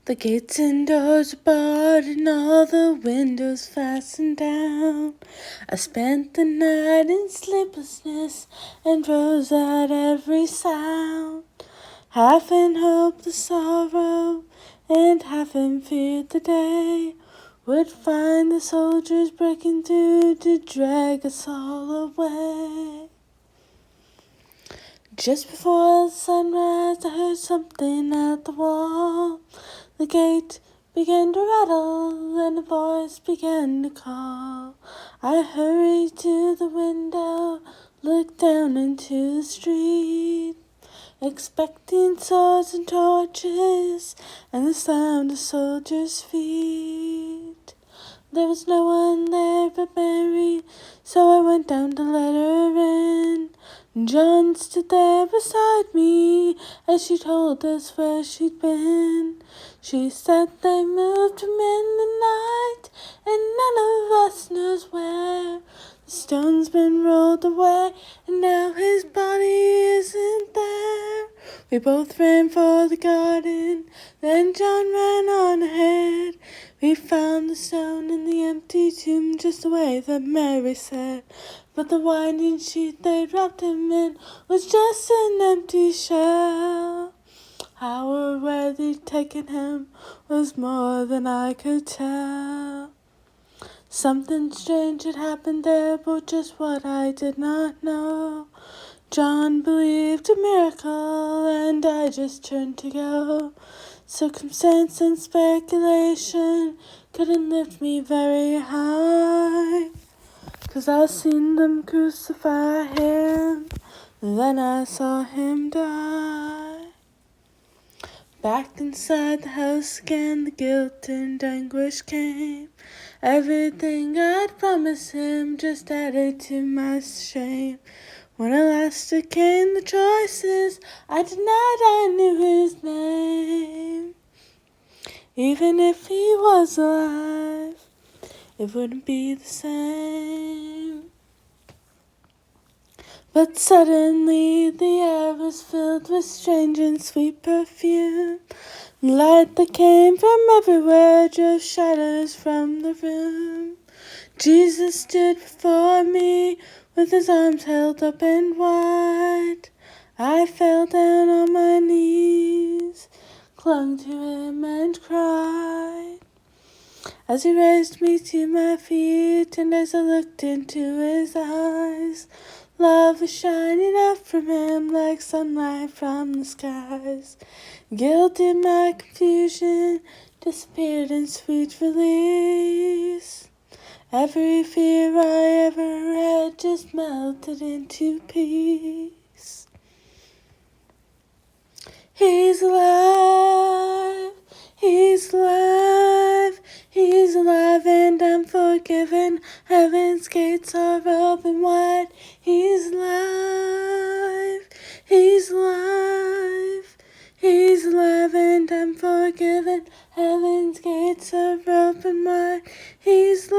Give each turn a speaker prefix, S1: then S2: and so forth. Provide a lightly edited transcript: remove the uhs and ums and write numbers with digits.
S1: The gates and doors are barred and all the windows fastened down. I spent the night in sleeplessness and rose at every sound. Half in hope the sorrow and half in fear the day would find the soldiers breaking through to drag us all away. Just before the sunrise I heard something at the wall. The gate began to rattle and a voice began to call. I hurried to the window, looked down into the street, expecting swords and torches and the sound of soldiers' feet. There was no one there but Mary, so I went down to let her in. John stood there beside me as she told us where she'd been. She said they moved him in the night and none of us knows where. The stone's been rolled away and now his body isn't there. We both ran for the garden, then John ran on ahead. We found the stone in the empty tomb just the way that Mary said. But the winding sheet they'd wrapped him in was just an empty shell. How or where they'd taken him was more than I could tell. Something strange had happened there, but just what I did not know. John believed a miracle, and I just turned to go. Circumstance and speculation couldn't lift me very high, 'cause I seen them crucify him, then I saw him die. Back inside the house again, the guilt and anguish came. Everything I'd promised him just added to my shame. When at last it came the choices, I denied I knew his name. Even if he was alive, it wouldn't be the same. But suddenly the air was filled with strange and sweet perfume. The light that came from everywhere drove shadows from the room. Jesus stood before me with his arms held open wide. I fell down on my knees, clung to him and cried. As he raised me to my feet and as I looked into his eyes, love was shining out from him like sunlight from the skies. Guilt in my confusion disappeared in sweet release. Every fear I ever had just melted into peace. He's alive, he's alive, he's alive and I'm forgiven. Heaven's gates are open wide. He's alive, he's alive, he's alive and I'm forgiven. Heaven's gates are open wide. He's alive.